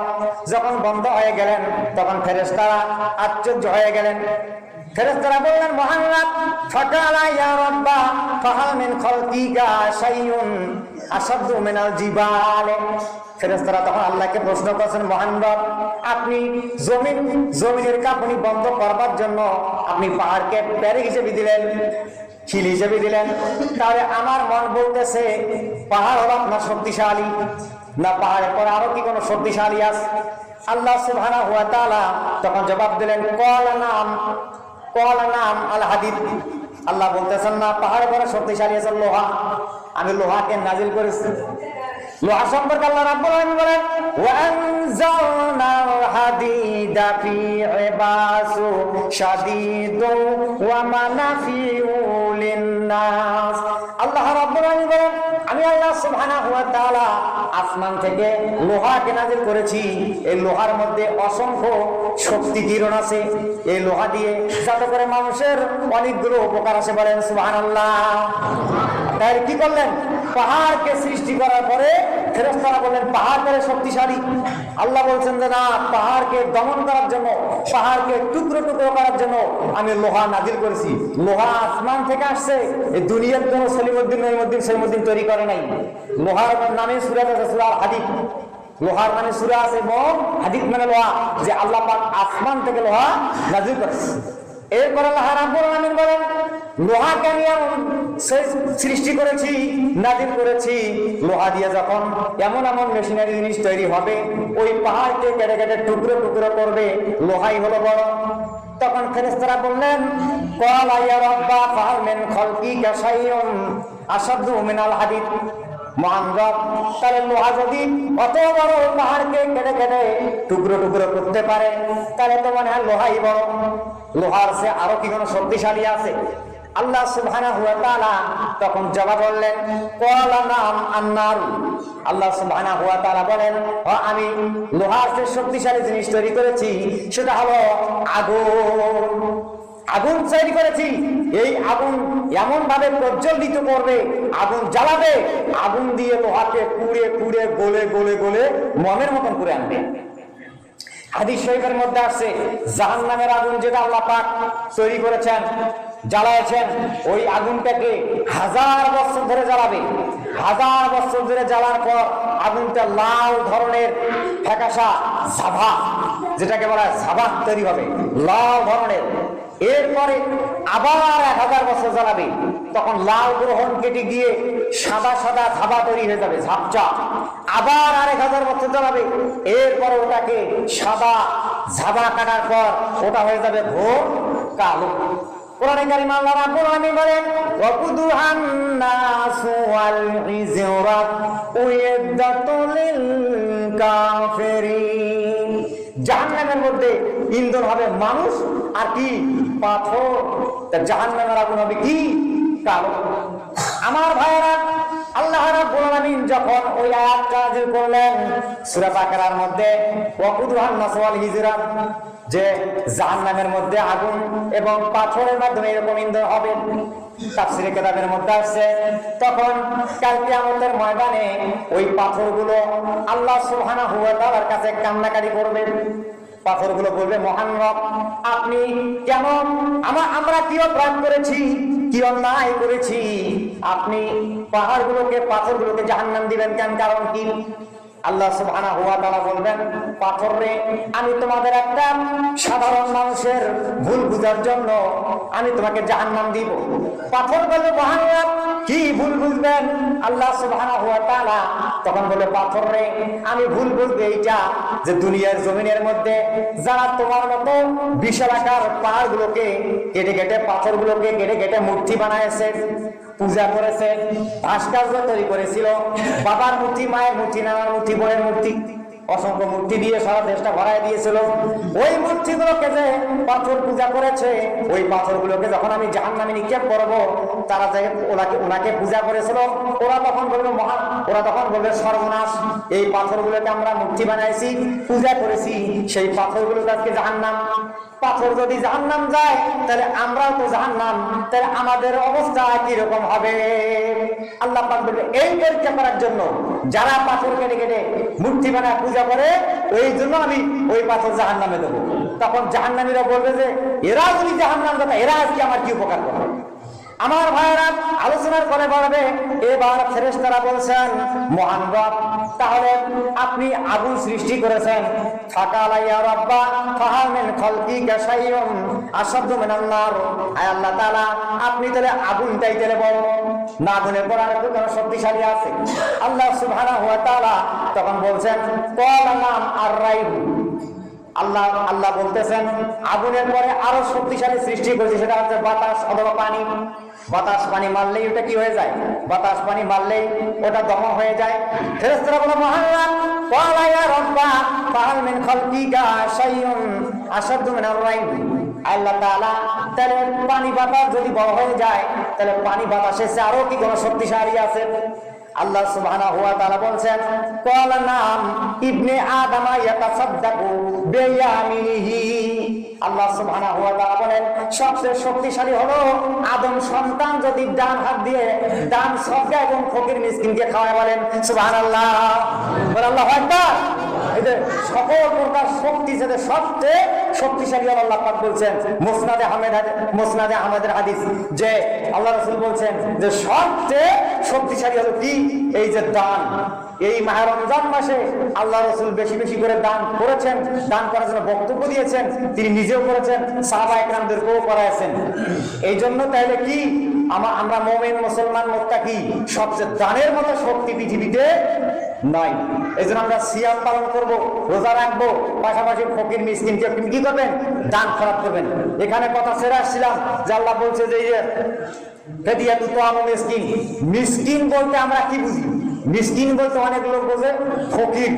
যখন বন্ধ হয়ে গেলেন, তখন ফেরেশতারা আশ্চর্য হয়ে গেলেন। ফেরেশতারা বললেন, মুহাম্মদ ফাকালা ইয়া রাব্বা ফাহাল মিন খালকিকা শাইউন আশাদ্দু মিনাল জিবাল। ফেরেশতারা তখন আল্লাহকে প্রশ্ন করেছেন, মুহাম্মদ আপনি জমিনের কাঁপুনি বন্ধ করবার জন্য আপনি পাহাড়কে পেরেক হিসেবে দিলেন, খিল হিসেবে দিলেন, তাহলে আমার মন বলতেছে পাহাড় হলো আপনার শক্তিশালী, না পাহাড়ের পরে আরো কি কোনো শক্তিশালী আছে? আল্লাহ সুবহানাহু ওয়া তাআলা তখন জবাব দিলেন, ক্বালা নাম আল হাদিদ। আল্লাহ বলতেছেন না, পাহাড়ের পরে শক্তিশালী আছে লোহা, আমি লোহাকে নাজিল করেছি। লোহা সম্পর্কে আল্লাহ রাব্বুল আলামিন বলেন, ওয়া আনজালনাল হাদিদা ফীহি বাসু শাদীদুন ওয়া মানাফিউ লিন-নাস। আল্লাহ রাব্বুল আলামিন বলেন, আমি আল্লাহ সুবহানাহু ওয়া তাআলা আসমান থেকে লোহাকে নাজিল করেছি। এই লোহার মধ্যে অসংখ্য শক্তি কিরণ আছে, এই লোহা দিয়ে যাতে করে মানুষের অনেকগুলো উপকার আছে, বলেন সুবহানাল্লাহ। তাই কি করলেন, পাহাড়কে সৃষ্টি করার পরে ফেরেশতারা বললেন পাহাড় করে শক্তিশালী। আল্লাহ বলছেন যে না, পাহাড়কে দমন করার জন্য, পাহাড়কে টুকরো টুকরো করার জন্য আমি লোহা নাজিল করেছি। লোহা আসমান থেকে আসছে, এই দুনিয়ার কোনো সলিমুদ্দিন তৈরি করে নাই। লোহার নামে সূরা আছে, সূরা হাদিদ। লোহার মানে সূরা আছে এবং হাদিদ মানে লোহা, যে আল্লাহ পাক আসমান থেকে লোহা নাজিল করেছে। এরপর আল্লাহ রাব্বুল আলামিন বলেন, লোহাকে আমি সৃষ্টি করেছি, নাজিল করেছি। লোহা দিয়ে যখন এমন মেশিনারি জিনিস তৈরি হবে, ওই পাহাড়কে কেটে কেটে টুকরো টুকরো করবে, লোহাই হলো বড়। তখন ফেরেশতারা বললেন, ক্বালা ইয়া রাব্বা ফাহাল মিন খালকিকা শাইউন আশাদ্দু মিনাল হাদিদ। মহান রব। তাহলে লোহা যদি অত বড় পাহাড়কে কেটে কেটে টুকরো টুকরো করতে পারে, তাহলে তো মনে হয় লোহাই বড়। লোহার সে আরো কি কোনো শক্তিশালী আছে? আল্লাহ সুবহানাহু ওয়া তাআলা তখন জবাব বললেন, ক্বালা নাম আন-নার। আল্লাহ সুবহানাহু ওয়া তাআলা বলেন, আমি লোহার যে শক্তিশালী জিনিস তৈরি করেছি সেটা হলো আগুন। আগুন তৈরি করেছি, এই আগুন এমন ভাবে প্রজ্বলিত করবে, আগুন জ্বালাবে, আগুন দিয়ে লোহাকে পুড়ে পুড়ে গলে গলে গলে মমের মতন করে আনবে। হাদিস শরীফের মধ্যে আসছে, জাহান্নামের আগুন যেটা আল্লাহ পাক তৈরি করেছেন, জ্বালায়েছেন, ওই আগুনটাকে 1000 বছর ধরে জ্বালাবে। 1000 বছর ধরে জ্বালার পর আগুনটা লাল ধরনের ফ্যাকাশা ঝাভা, যেটাকে বলা হয় ঝাভা তৈরি হবে, লাল ধরনের। এরপরে আবার 1000 বছর জ্বালাবে, তখন লাল গ্রহণ কেটে গিয়ে সাদা সাদা ঝাভা তৈরি হয়ে যাবে, ঝাপচা। আবার 1000 বছর জ্বালাবে, এরপরে ওটাকে সাদা ঝাভা কাটার পর ওটা হয়ে যাবে ঘোর কালো। কোরআনে কারীম আল্লাহ রাব্বুল আলামিন বলেন, ওয়াকুদুহান নাসু ওয়াল ইজরাত উইদ্দাতুল লিল কাফিরিন। জাহান্নামের মধ্যে ইন্ধন হবে মানুষ আর কি পাথর। তা জাহান্নামের আগুন হবে কি কালো। আমার ভাইরা, আল্লাহ রাব্বুল আলামিন যখন ওই আয়াতটা নাযিল করলেন সূরা বাকারার মধ্যে, ওয়াকুদুহান নাসু ওয়াল ইজরাত, যে জাহান্নামের মধ্যে আগুন এবং পাথরের মাধ্যমে এরকম ইন্ধন হবে, তাফসীরে কিতাবের মধ্যে আসছে, তখন কাল কিয়ামতের ময়দানে ওই পাথরগুলো আল্লাহ সুবহানাহু ওয়া তাআলার কাছে কান্নাকাটি করবে। পাথরগুলো বলবে, মহান রব, আপনি কেন আমরা কি অপরাধ করেছি, কি অন্যায় করেছি, আপনি পাথরগুলোকে জাহান্নাম দিবেন কেন, কারণ কি? আল্লাহ সুবহানাহু ওয়া তাআলা বলবেন, পাথর রে, আমি তোমাদের একটা সাধারণ মানুষের ভুল বুঝার জন্য আমি তোমাকে জাহান্নাম দিব। পাথর বলবে, মহান রব, কি ভুল বুঝবেন? আল্লাহ সুবহানাহু ওয়া তাআলা তখন বলে, পাথর রে, আমি ভুল বুঝবে এইটা যে দুনিয়ার জমিনের মধ্যে যারা তোমার মতো বিশালাকার পাহাড়গুলোকে কেটে কেটে, পাথরগুলোকে কেটে কেটে মূর্তি বানাইছে, পূজা করেছে, ভাস্কর্য তৈরি করেছিল, বাবার মূর্তি, মায়ের মূর্তি, নানার মূর্তি, বোনের মূর্তি, অসংখ্য মূর্তি দিয়ে সারা দেশটা ভরাই দিয়েছিল। ওই মূর্তিগুলোকে যে পাথর পূজা করেছে, ওই পাথরগুলোকে যখন আমি জাহান্নামে নিক্ষেপ করব, তারা যে ওনাকে পূজা করেছিল, ওরা তখন বলবে সর্বনাশ, এই পাথরগুলোকে আমরা মূর্তি বানাইছি, পূজা করেছি, সেই পাথরগুলো আজকে জাহান্নাম। পাথর যদি জাহান্নাম যায়, তাহলে আমরাও তো জাহান্নাম, তাহলে আমাদের অবস্থা কিরকম হবে? আল্লাহ পাক বলবে, এই পরীক্ষা করার জন্য যারা পাথর কেটে কেটে মূর্তি বানায় পূজা করে, ওই জন্য আমি ওই পাথর জাহান্নামে দেবো। তখন জাহান্নামীরা বলবে যে, এরা যদি জাহান্নাম যায়, এরা আজকে আমার কি উপকার করবে? আমার ভাইরা, আলোচনার করে বলবে, এবার ফেরেশতারা বলছেন, মহান রব, তাহলে আপনি আগুন সৃষ্টি করেছেন, ফাকালা ইয়া রাব্বা ফাহাল মিন খালকিকা শাইউন আশাদ্দু মিনান নার। আয় আল্লাহ তাআলা, আপনি তাহলে আগুনটাই তাহলে বড় না, আগুনের পর আরেকটু কোনো শক্তিশালী আছে? আল্লাহ সুবহানাহু ওয়া তাআলা তখন বলছেন, ক্বালা নাম আর-রাইহ। আল্লাহ বলতেছেন, আগুনের পরে আরো শক্তিশালী সৃষ্টি করেছে, সেটা হচ্ছে বাতাস অথবা পানি। বাতাস পানি মারলেই ওটা কি হয়ে যায়? বাতাস পানি মারলেই ওটা দমন হয়ে যায়। ফেরেশতারা বলে, মহান রব, ক্বালা ইয়া রাব্বা ফাহাল মিন খালকিকা শাইউন আশাদ্দু মিনার রাইহ। আল্লাহ তাআলা, তাহলে পানি বাতাস যদি বড় হয়ে যায়, তাহলে পানি বাতাসের চেয়ে আরো কি কোনো শক্তিশালী আছে? আল্লাহ সুবহানাহু ওয়া তাআলা বলছেন, ক্বালা নাম ইবনে আদম ইয়াতাসাদ্দাকু বিয়ামিনিহি। আল্লাহ সুবহানাহু ওয়া তাআলা বলেন, সবচেয়ে শক্তিশালী হলো আদম সন্তান যদি ডান হাত দিয়ে ডান সদকা এবং ফকির মিসকিনকে খাওয়ায়। বলেন সুবহানাল্লাহ, বলেন আল্লাহু আকবার। এই যে সকল প্রকার শক্তি যেটা সবচেয়ে শক্তিশালী আল্লাহ পাক বলছেন, মুসনাদে আহমেদের হাদিস, যে আল্লাহ রাসূল বলছেন যে সবচেয়ে শক্তিশালী হলো কি? এই যে দান। এই মাহে রমজান মাসে আল্লাহ রাসূল বেশি বেশি করে দান করেছেন, দান করার জন্য বক্তব্য দিয়েছেন, তিনি নিজেও করেছেন, সাহাবা একরামদেরকেও করাইছেন। এই জন্য তাইলে কি আমরা মুমিন, মুসলমান, মুত্তাকি, সবচেয়ে দানের মতো শক্তি পৃথিবীতে নাই। এই জন্য আমরা সিয়াম পালন করব, রোজা রাখবো, পাশাপাশি ফকির মিসকিনকে কি করবেন? দান খরচ করবেন। এখানে কথা ছেড়ে আসছিলাম যে আল্লাহ বলছে যে মিসকিন, মিসকিন বলতে আমরা কি বুঝি? মিসকিন বলতে অনেক লোক বোঝে ফকির।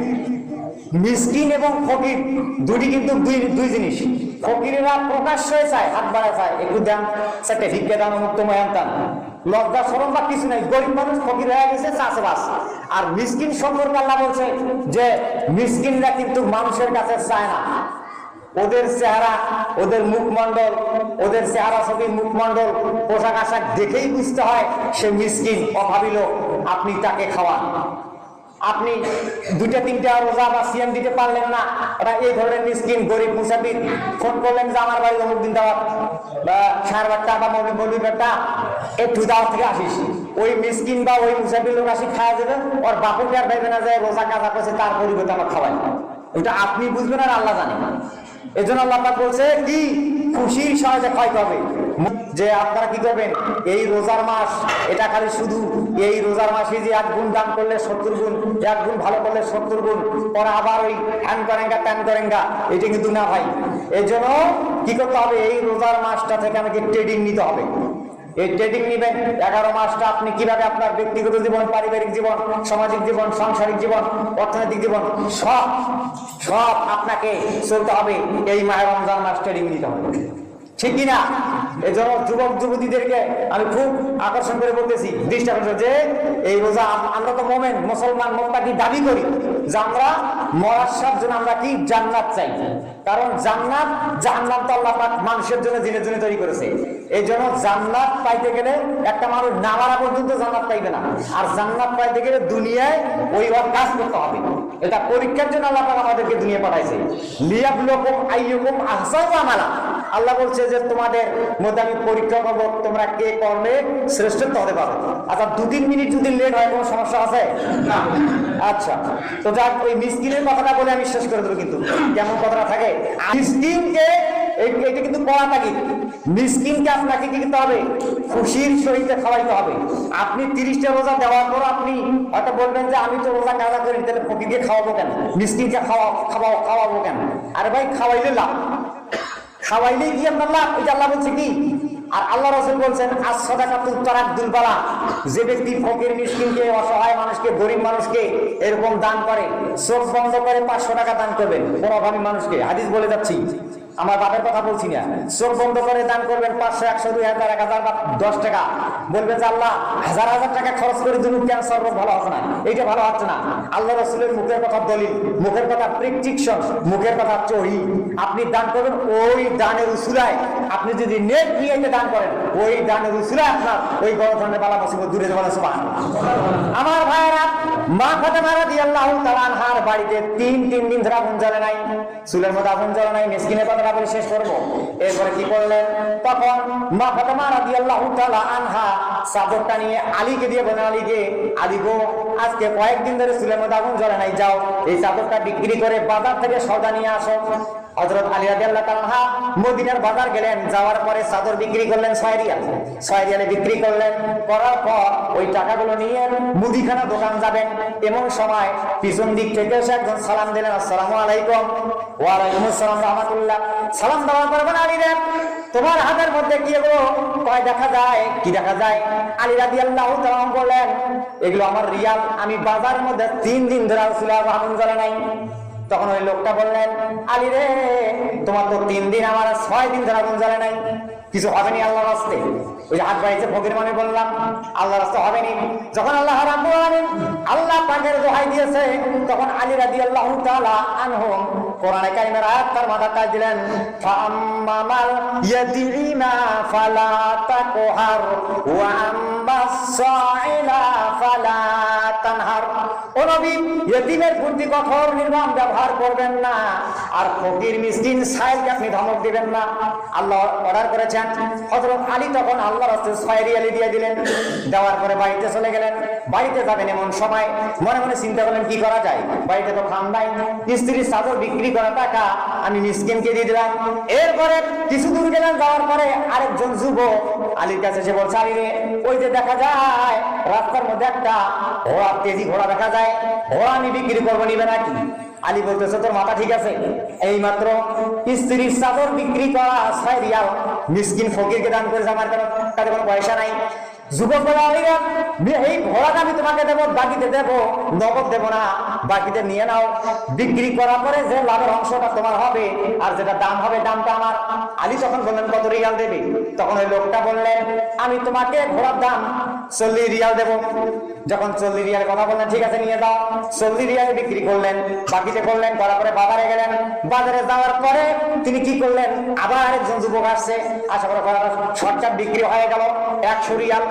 মিসকিন এবং ফকির দুটি কিন্তু দুই জিনিস। ফকিরেরা প্রকাশ্যে চায়, হাত বাড়ায় চায়, একটু দেন, চারটে ভিক্ষে দান, মুক্ত ময়ান দান, লজ্জা শরম বা কিছু নাই। গরিব মানুষ ফকির হয়ে গেছে, চাষবাস। আর মিসকিন সম্পর্কে আল্লাহ বলছে যে মিসকিনরা কিন্তু মানুষের কাছে চায় না। ওদের চেহারা, ওদের মুখমণ্ডল, ওদের চেহারা ছবি, মুখমণ্ডল, পোশাক আশাক দেখেই বুঝতে হয় সে মিসকিন, অভাবী লোক। আপনি তাকে খাওয়ান। আপনি দুইটা তিনটা রোজা বা সিয়াম দিতে পারলেন না, এটা এই ধরনের মিসকিন, গরিব মুসাফির। ফোন করলেন যে আমার বাড়ি অমুক দিন দাওয়াত, বা সার বাট্টা বা মৌলী বাট্টা, একটু দাওয়াত থেকে আসিস। ওই মিসকিন বা ওই মুসাফির লোক আসি খাওয়া যাবে, ওর বাপুকে আর ভাইবে না যায় রোজা কাজা করছে, তার পরিবর্তে আমার খাওয়াই। ওটা আপনি বুঝবেন আর আল্লাহ জানে। এই জন্য আল্লাহ পাক বলছে কি, খুশির সহজে খাইতে হবে। যে আপনারা কি করবেন, এই রোজার মাস, এটা খালি শুধু এই রোজার মাসে যে 1 গুণ দান করলে 70 গুণ, 1 গুণ ভালো করলে 70 গুণ, পরে আবার ওই হ্যান করেঙ্গা ট্যান করেঙ্গা, এটা কিন্তু না ভাই। এই জন্য কি করতে হবে, এই রোজার মাসটা থেকে আমাকে ট্রেডিং নিতে হবে। এই ট্রেডিং নিবেন 11 মাসটা আপনি কিভাবে আপনার ব্যক্তিগত জীবন, পারিবারিক জীবন, সামাজিক জীবন, সাংসারিক জীবন, অর্থনৈতিক জীবন, সব আপনাকে চলতে হবে। এই মাহে রমজান মাস ট্রেডিং নিতে হবে, ঠিক কিনা? এই জন্য যুবক যুবতীদেরকে আমি খুব আকর্ষণ করে বলতেছি, দৃষ্টি আকর্ষণ, যে এই রোজা আমরা তো মোমেন, মুসলমান, মোত্তাকি দাবি করি যে আমরা মরার জন্য আমরা কি জান্নাত চাই। কারণ জান্নাত জাহান্নাম তো আল্লাহ পাক মানুষের জন্য দিনের জন্য তৈরি করেছে। এই জন্য জান্নাত পাইতে গেলে একটা মানুষ না মারা পর্যন্ত জান্নাত পাইবে না। আর জান্নাত পাইতে গেলে দুনিয়ায় ওইভাবে কাজ করতে হবে। এটা পরীক্ষার জন্য আল্লাহ পাক আমাদেরকে দুনিয়া পাঠাইছে। লিয়াবলুকুম আইয়ুকুম আহসানু আমালা। আল্লাহ বলছে যে তোমাদের মধ্যে আমি পরীক্ষা করবো, তোমরা কে কর্মে শ্রেষ্ঠত্ব হতে পারো। আচ্ছা 2-3 মিনিট যদি লেট হয় কোনো সমস্যা আছে না? আচ্ছা, তো যাক, ওই মিসকিনের কথাটা বলে আমি শেষ করে দেবো। কিন্তু কেমন কথাটা থাকে, মিসকিনকে, এটা কিন্তু পড়া থাকি, মিসকিনকে আপনাকে কি করতে হবে, খুশির সহিত খাওয়াইতে হবে। আপনি 30টা রোজা দেওয়ার পর আপনি হয়তো বলবেন যে আমি তো রোজা কাজা করি, তাহলে ফকিরকে খাওয়াবো কেন, মিসকিনকে খাওয়াবো কেন? আরে ভাই, খাওয়াইলে লাভ, খাওয়াইলেই কি আপনার লাভ, এটা আল্লাহ বলছে কি। আর আল্লাহ রাসূল বলছেন as-সাদাকাতুত তারাদ্দুল বালা, যে ব্যক্তি ফকির, মিসকিনকে, অসহায় মানুষকে, গরিব মানুষকে এরকম দান করে, চোখ বন্ধ করে 500 টাকা দান করবেন কোন অভাবী মানুষকে। হাদিস বলে যাচ্ছি, আমার বাপের কথা বলছি না। চোখ বন্ধ করে দান করবেন 500, 100, 2000, 1000 বা 10 টাকা। বলবেন যে আল্লাহ, হাজার হাজার টাকা খরচ করে দিন, ক্যান্সার রোগ ভালো হচ্ছে না, এইটা ভালো হচ্ছে না। আল্লাহ রাসূলের মুখের কথা দলিল, মুখের কথা প্রেসক্রিপশন, মুখের কথা চহি। আপনি দান করবেন, ওই দানের উসুলায় আপনি যদি নেট নিয়ে দান করেন, ওই দানের উসুলায় আপনার ওই বড় ধরনের বালা মুসিবত দূরে যাবে। সুবহানাল্লাহ। আমার ভাইরা, মা ফাতেমা রাদিয়াল্লাহু তাআলা আনহার বাড়িতে 3 দিন ধরে আগুন জ্বলে নাই, চুলের মধ্যে আগুন জ্বলে নাই। মিসকিনের কথা বলে শেষ করবো। এরপরে কি করলেন, তখন মা ফাতেমা রাদিয়াল্লাহু তাআলা আনহা চাদরটা নিয়ে আলীকে দিয়ে বলেন, আলী গো, আজকে কয়েকদিন ধরে চুলের মধ্যে আগুন জ্বলে নাই, যাও এই চাদরটা বিক্রি করে বাজার থেকে সওদা নিয়ে আসো। হযরত আলী রাদিয়াল্লাহু তাআলা মদিনার বাজার গেলেন, যাওয়ার পরে চাদর বিক্রি করলেন 6 রিয়ালে বিক্রি করলেন। করার পর ওই টাকাগুলো নিয়ে মুদিখানা দোকান যাবেন। এমন সময় পিছন দিক থেকে এসে একজন সালাম দিলেন, আসসালামু আলাইকুম। ওয়া আলাইকুম আসসালাম রাহমাতুল্লাহ। সালাম দেওয়ার পর বলেন, আলী রে, তোমার হাতের মধ্যে কি এগুলো? কয় দেখা যায়। কি দেখা যায়? আলী রাদিয়াল্লাহু তাআলা বললেন, এগুলো আমার রিয়াল, আমি বাজারের মধ্যে 3 দিন ধরে চুলে আগুন জ্বলে নাই। তখন ওই লোকটা বললেন, আলী রে, তোমার তো 3 দিন, আমার 6 দিন ধরে আগুন জ্বলে নাই, কিছু হবেনি আল্লাহর রাস্তে। ওই যে হাত বাড়িতে ফকির মানে বললাম, আল্লাহর রাস্তে হবেনি। যখন আল্লাহ রাব্বুল আলামিন আল্লাহ পাকের দোহাই দিয়েছে, তখন আলী রাদিয়াল্লাহু তাআলা আনহু কোরআনে কারিমের আয়াত তার মাথা কাজ দিলেন, ফাআম্মাল ইয়াতীমা ফালা তাকহার ওয়া আম্মাস সাইলা ফালা তানহার। ও নবী, ইয়েতিমের প্রতি কঠোর নির্মম ব্যবহার করবেন না, আর ফকির মিসকিন সাইলকে আপনি ধমক দিবেন না। আল্লাহ অর্ডার করেছেন। হযরত আলী তখন আল্লাহর রাস্তে 6 রিয়াল দিয়ে দিলেন। দেওয়ার পরে বাড়িতে চলে গেলেন। বাড়িতে যাবেন এমন সময় মনে মনে চিন্তা করলেন, কি করা যায়, বাড়িতে তো খাম নাই, স্ত্রীর চাদর বিক্রি করা টাকা আমি মিসকিনকে দিয়ে দিলাম। এরপরে কিছু দূর গেলেন, যাওয়ার পরে আরেকজন যুবক আলীর কাছে এসে বলছে, আলী রে, ওই যে দেখা যায় রাস্তার মধ্যে একটা ঘোড়া, তেজি ঘোড়া দেখা যায়, ঘোড়া আমি বিক্রি করবো, নিবে নাকি? আলী বলতেছে, তোর মাথা ঠিক আছে? এই মাত্র স্ত্রীর চাদর বিক্রি করা 6 রিয়াল মিসকিন ফকিরকে দান করেছে, আমার কাছে কোনো পয়সা নাই। যুবক বলে আলীরা এই ঘোড়াটা আমি তোমাকে দেবো, বাকিতে দেবো, নগদ দেবো না, বাকিতে নিয়ে নাও, বিক্রি করার পরে যে লাভের অংশটা তোমার হবে আর যেটা দাম হবে দামটা আমার। আলী যখন বললেন কত রিয়াল দেবে, তখন ওই লোকটা বললেন আমি তোমাকে ঘোড়ার দাম 40 রিয়াল দেবো। যখন 40 রিয়ালের কথা বললেন, ঠিক আছে নিয়ে দাও, 40 রিয়ালে বিক্রি করলেন, বাকিতে করলেন, করার পরে বাজারে গেলেন। বাজারে যাওয়ার পরে তিনি কি করলেন, আবার একজন যুবক আসছে, আশা করে শর্টকাট বিক্রি হয়ে গেল 100 রিয়াল।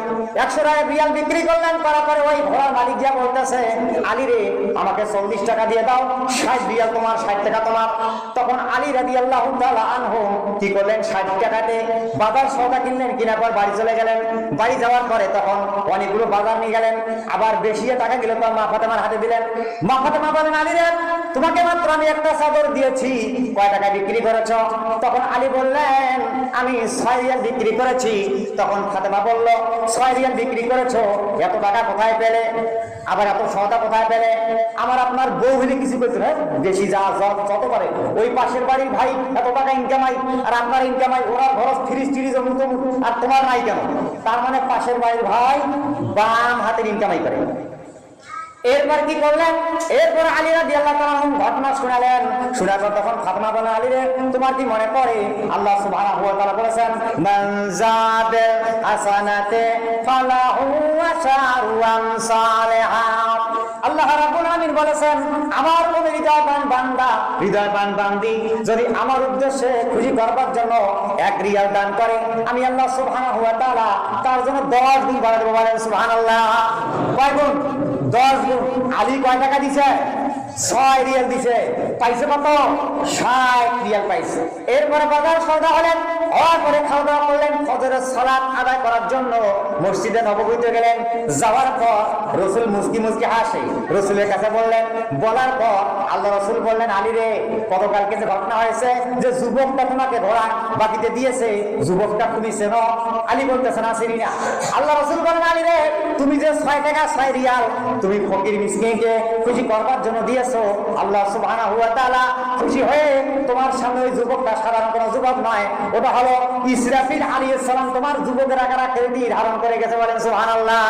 100 রিয়াল বিক্রি করলেন, করার পরে ওই ঘোড়ার মালিক যা বলতেছে, আলী রে আমাকে 40 টাকা দিয়ে দাও, 60 রিয়াল তোমার, 60 টাকা তোমার। তখন আলী রাদিয়াল্লাহু তাআলা আনহু কি করলেন, 60 টাকাতে বাজার সওদা কিনলেন, কিনার পর বাড়ি চলে গেলেন। বাড়ি যাওয়ার পরে তখন অনেকগুলো বাজার নিয়ে গেলেন, আবার বেশি টাকা গেল তো মা ফাতেমার হাতে দিলেন। মা ফাতেমা বলেন আলী রে তোমাকে মাত্র আমি একটা চাদর দিয়েছি, কয় টাকা বিক্রি করেছ? তখন আলী বললেন আমি 6 রিয়াল বিক্রি করেছি। তখন ফাতেমা বলল 6 রিয়াল বিক্রি করেছো, এত টাকা কোথায় পেলে, আবার এত সওদা কোথায় পেলে? আমার আপনার বউ হলে কিছু করতে হয়, বেশি যা যত করে ওই পাশের বাড়ির ভাই এত টাকা ইনকামাই, আর আপনার ইনকামাই, ওরা খরচ 30 আর তোমার নাই কেন? তার মানে পাশের বাড়ির ভাই বাম হাতের ইনকামাই করে। এরপর কি করলেন, এরপর আলী রাদিয়াল্লাহু তাআলা ঘটনা শোনালেন। শোনার পর তখন ফাতেমা বলেন আলী রে তোমার কি মনে পড়ে আল্লাহ সুবহানাহু ওয়া তাআলা বলেছেন মান যাবিল হাসানাতে ফালাহু আশারু আমসালিহা। আল্লাহ রাব্বুল আলামিন বলেছেন আমার কোন হৃদয়বান বান্দা, হৃদয়বান বান্দি যদি আমার উদ্দেশ্যে খুশি করবার জন্য 1 রিয়াল দান করে, আমি আল্লাহ সুবহানাহু ওয়া তাআলা তার জন্য 10 গুণ বাড়াতে দেব। বলেন সুবহানাল্লাহ। কয় গুণ? 10 গুণ। আলী কয় টাকা দিছে? 6 রিয়াল দিছে। পাইছে কত? 60 রিয়াল পাইছে। এরপরে বাজার সওদা হলেন, হওয়ার পরে খাওয়া দাওয়া করলেন, ফজরের সালাত আদায় করার জন্য মসজিদে নববীতে গেলেন। যাওয়ার পর রাসূল মুস্কি মুস্কি হাসে, রাসূলের কাছে বললেন, বলার পর আল্লাহ রাসূল বললেন আলী রে গতকালকে যে ঘটনা হয়েছে, যে যুবকটা তোমাকে ঘোড়া বাকিতে দিয়েছে, যুবকটা তুমি চেনো? আলী বলতেছে না চিনি না। আল্লাহ রাসূল বলেন আলী রে তুমি যে 6 টাকা 6 রিয়াল তুমি ফকির মিসকিনকে খুশি করবার জন্য দিয়েছো, আল্লাহ সুবহানাহু ওয়া তাআলা খুশি হয়ে তোমার সামনে ওই যুবকটা সাধারণ কোনো যুবক নয়, ওটা হলো ইসরাফিল আলাইহিস সালাম, তোমার যুবকের আকার আকৃতি ধারণ করে গেছে। বলেন সুবহানাল্লাহ।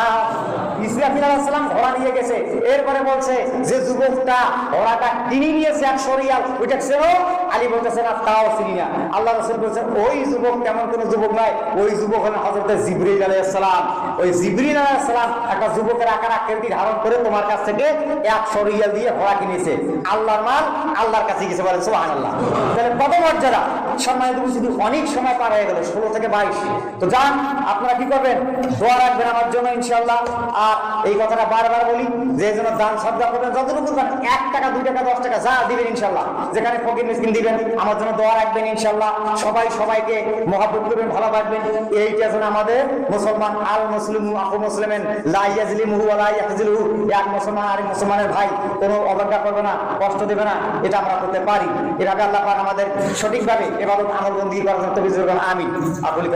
ইসরাফিল আলাইহিস সালাম ঘোড়া নিয়ে গেছে। এরপরে বলছে যে যুবকটা ঘোড়াটা কিনে নিয়েছে 100 রিয়াল, ওইটা ছেড়ো। আলী বলতেছে না তাও চিনি না। আল্লাহ রাসূল বলছেন ওই যুবক তেমন কোনো যুবক নয়, ওই যুবক হলেন হযরত জিবরীল আলাইহিস সালাম। ওই জিবরীল আলাইহিস সালাম একটা যুবকের আকার আকৃতি ধারণ করে তোমার কাছ থেকে 100 রিয়াল দিয়ে ঘোড়া কিনেছে। আল্লাহর মাল আল্লাহর কাছে গেছে। বলেন সুবহানাল্লাহ। তাহলে কত মর্যাদা! সম্মানিত উপস্থিতি, অনেক সময় পার হয়ে গেল, 16 থেকে 22। তো যান আপনারা কি করবেন, দোয়া রাখবেন আমার জন্য ইনশাআল্লাহ। আর এই কথাটা বারবার বলি যে যেন দান সদকা করবেন, যতটুকু পারেন 1 টাকা 2 টাকা 10 টাকা যা দিবেন ইনশাআল্লাহ, যেখানে ফকির মিসকিন দিবেন, আমার জন্য দোয়া রাখবেন ইনশাআল্লাহ। সবাই সবাইকে মহব্বত করবেন, ভালোবাসবেন। এইটা যেন আমাদের মুসলমান আল মুসলিমু আখু মুসলিমিন লা ইয়াজলিমুহু ওয়া লা ইয়াখযিলুহু, এক মুসলমান আর মুসলমানের ভাই কোনো অবজ্ঞা করবে না, কষ্ট দেবে না, এটা আমরা করতে পারি। এভাবে আল্লাহ পাক আমাদের সঠিকভাবে ইবাদত আমল বন্দেগী করার জন্য তৌফিক দান। আমিন। আকুল